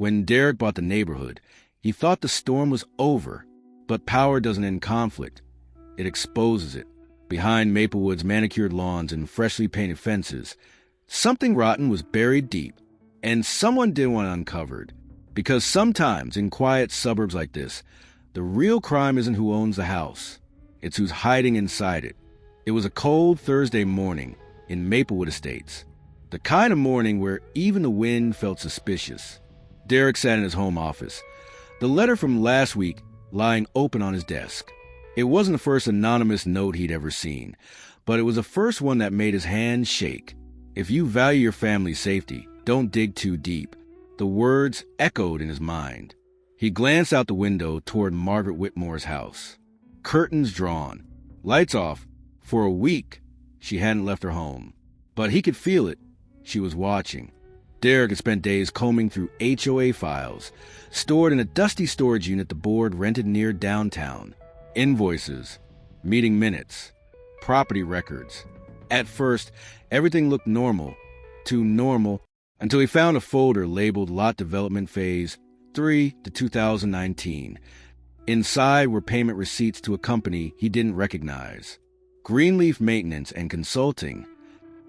When Derrick bought the neighborhood, he thought the storm was over, but power doesn't end conflict. It exposes it. Behind Maplewood's manicured lawns and freshly painted fences, something rotten was buried deep, and someone didn't want it uncovered. Because sometimes, in quiet suburbs like this, the real crime isn't who owns the house. It's who's hiding inside it. It was a cold Thursday morning in Maplewood Estates, the kind of morning where even the wind felt suspicious. Derrick sat in his home office, the letter from last week lying open on his desk. It wasn't the first anonymous note he'd ever seen, but it was the first one that made his hands shake. If you value your family's safety, don't dig too deep. The words echoed in his mind. He glanced out the window toward Margaret Whitmore's house. Curtains drawn, lights off. For a week, she hadn't left her home. But he could feel it. She was watching. Derrick had spent days combing through HOA files, stored in a dusty storage unit the board rented near downtown. Invoices, meeting minutes, property records. At first, everything looked normal, too normal, until he found a folder labeled Lot Development Phase 3 to 2019. Inside were payment receipts to a company he didn't recognize. Greenleaf Maintenance and Consulting.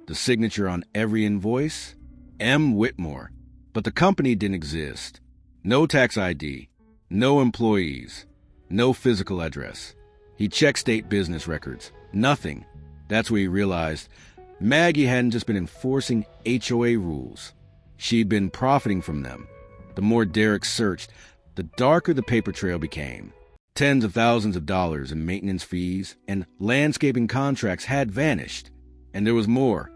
The signature on every invoice? M. Whitmore. But the company didn't exist. No tax ID. No employees. No physical address. He checked state business records. Nothing. That's where he realized Maggie hadn't just been enforcing HOA rules. She'd been profiting from them. The more Derrick searched, the darker the paper trail became. Tens of thousands of dollars in maintenance fees and landscaping contracts had vanished. And there was more.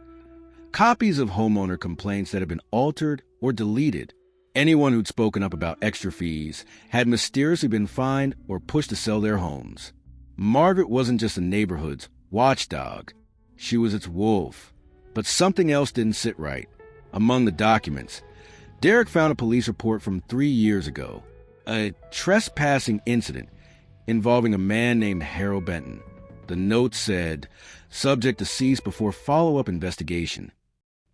Copies of homeowner complaints that had been altered or deleted. Anyone who'd spoken up about extra fees had mysteriously been fined or pushed to sell their homes. Margaret wasn't just the neighborhood's watchdog. She was its wolf. But something else didn't sit right. Among the documents, Derrick found a police report from 3 years ago. A trespassing incident involving a man named Harold Benton. The note said, subject deceased before follow-up investigation.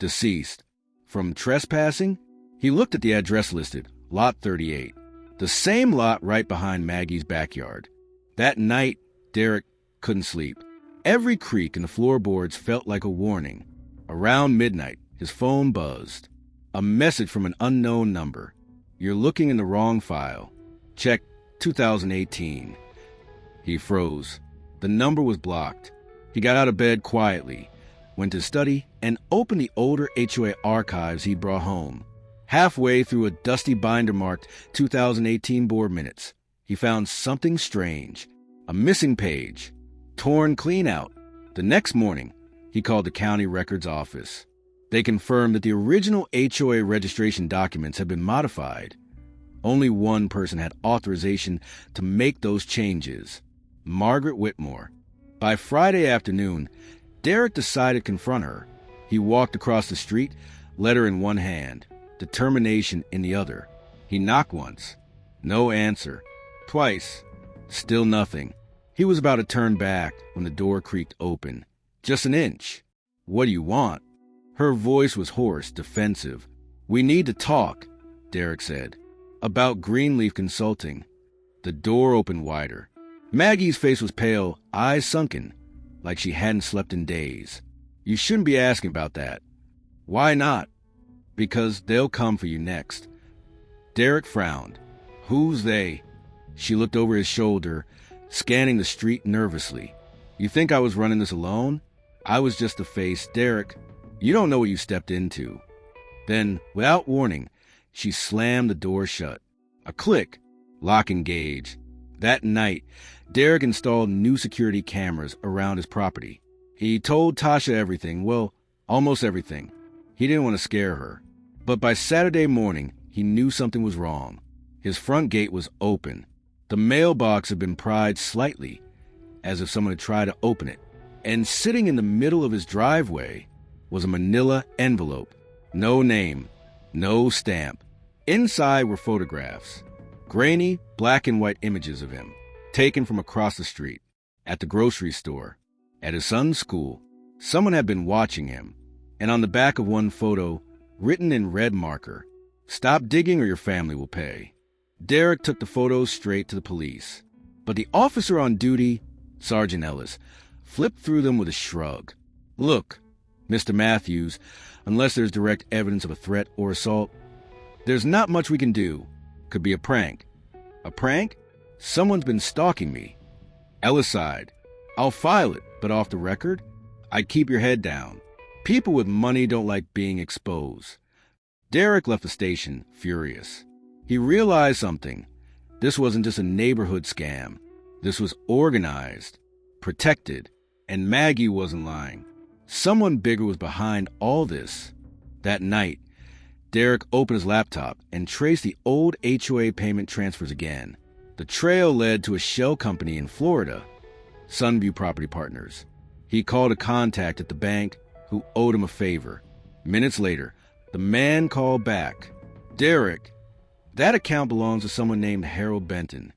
Deceased. From trespassing? He looked at the address listed, Lot 38, the same lot right behind Maggie's backyard. That night, Derrick couldn't sleep. Every creak in the floorboards felt like a warning. Around midnight, his phone buzzed. A message from an unknown number. You're looking in the wrong file. Check 2018. He froze. The number was blocked. He got out of bed quietly, went to study, and opened the older HOA archives he'd brought home. Halfway through a dusty binder marked 2018 board minutes, he found something strange. A missing page. Torn clean out. The next morning, he called the county records office. They confirmed that the original HOA registration documents had been modified. Only one person had authorization to make those changes. Margaret Whitmore. By Friday afternoon, Derrick decided to confront her. He walked across the street, letter in one hand, determination in the other. He knocked once. No answer. Twice. Still nothing. He was about to turn back when the door creaked open. Just an inch. What do you want? Her voice was hoarse, defensive. We need to talk, Derrick said. About Greenleaf Consulting. The door opened wider. Maggie's face was pale, eyes sunken, like she hadn't slept in days. You shouldn't be asking about that. Why not? Because they'll come for you next. Derrick frowned. Who's they? She looked over his shoulder, scanning the street nervously. You think I was running this alone? I was just the face. Derrick, you don't know what you stepped into. Then, without warning, she slammed the door shut. A click. Lock engaged. That night, Derrick installed new security cameras around his property. He told Tasha everything, well, almost everything. He didn't want to scare her. But by Saturday morning, he knew something was wrong. His front gate was open. The mailbox had been pried slightly, as if someone had tried to open it. And sitting in the middle of his driveway was a manila envelope. No name, no stamp. Inside were photographs. Grainy, black and white images of him, taken from across the street, at the grocery store, at his son's school. Someone had been watching him, and on the back of one photo, written in red marker, Stop digging or your family will pay. Derrick took the photos straight to the police. But the officer on duty, Sergeant Ellis, flipped through them with a shrug. Look, Mr. Matthews, unless there's direct evidence of a threat or assault, there's not much we can do. Could be a prank. A prank? Someone's been stalking me. Ellis sighed. I'll file it, but off the record, I'd keep your head down. People with money don't like being exposed. Derrick left the station, furious. He realized something. This wasn't just a neighborhood scam. This was organized, protected, and Maggie wasn't lying. Someone bigger was behind all this. That night, Derrick opened his laptop and traced the old HOA payment transfers again. The trail led to a shell company in Florida, Sunview Property Partners. He called a contact at the bank who owed him a favor. Minutes later, the man called back. Derrick, that account belongs to someone named Harold Benton.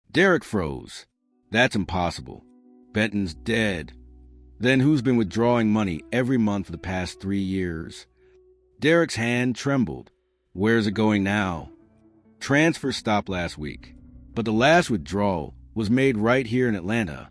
Derrick froze. That's impossible. Benton's dead. Then who's been withdrawing money every month for the past 3 years? Derrick's hand trembled. Where's it going now? Transfer stopped last week, but the last withdrawal was made right here in Atlanta.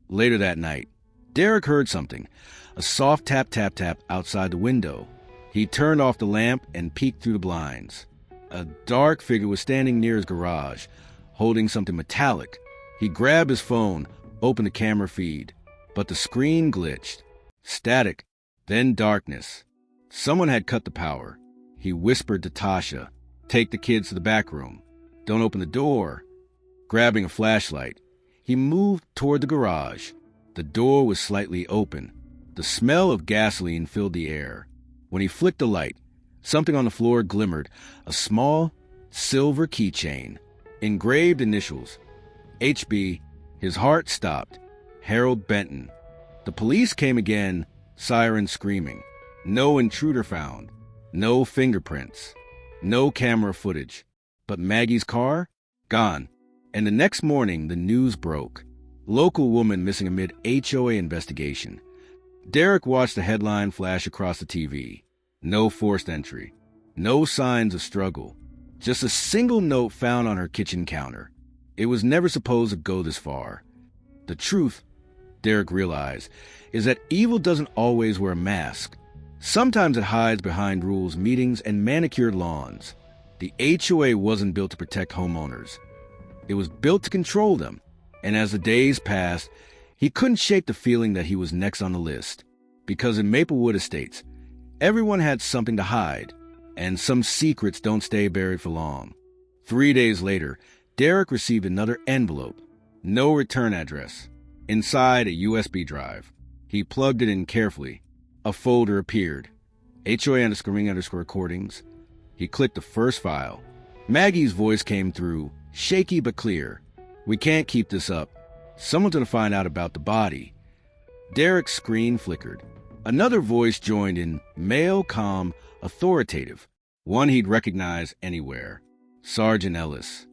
Later that night, Derrick heard something, a soft tap, tap, tap outside the window. He turned off the lamp and peeked through the blinds. A dark figure was standing near his garage, holding something metallic. He grabbed his phone, opened the camera feed, but the screen glitched. Static, then darkness. Someone had cut the power. He whispered to Tasha, "Take the kids to the back room. Don't open the door." Grabbing a flashlight, he moved toward the garage. The door was slightly open. The smell of gasoline filled the air. When he flicked the light, something on the floor glimmered, a small silver keychain. Engraved initials. HB. His heart stopped. Harold Benton. The police came again, siren screaming. No intruder found. No fingerprints. No camera footage. But Maggie's car? Gone. And the next morning, the news broke. Local woman missing amid HOA investigation. Derrick watched the headline flash across the TV. No forced entry. No signs of struggle. Just a single note found on her kitchen counter. It was never supposed to go this far. The truth, Derrick realized, is that evil doesn't always wear a mask. Sometimes it hides behind rules, meetings, and manicured lawns. The HOA wasn't built to protect homeowners. It was built to control them. And as the days passed, he couldn't shake the feeling that he was next on the list. Because in Maplewood Estates, everyone had something to hide, and some secrets don't stay buried for long. 3 days later, Derrick received another envelope. No return address. Inside, a USB drive. He plugged it in carefully. A folder appeared. HOA_recordings. He clicked the first file. Maggie's voice came through, shaky but clear. "We can't keep this up. Someone's going to find out about the body." Derrick's screen flickered. Another voice joined in, male, calm, authoritative. One he'd recognize anywhere. Sergeant Ellis.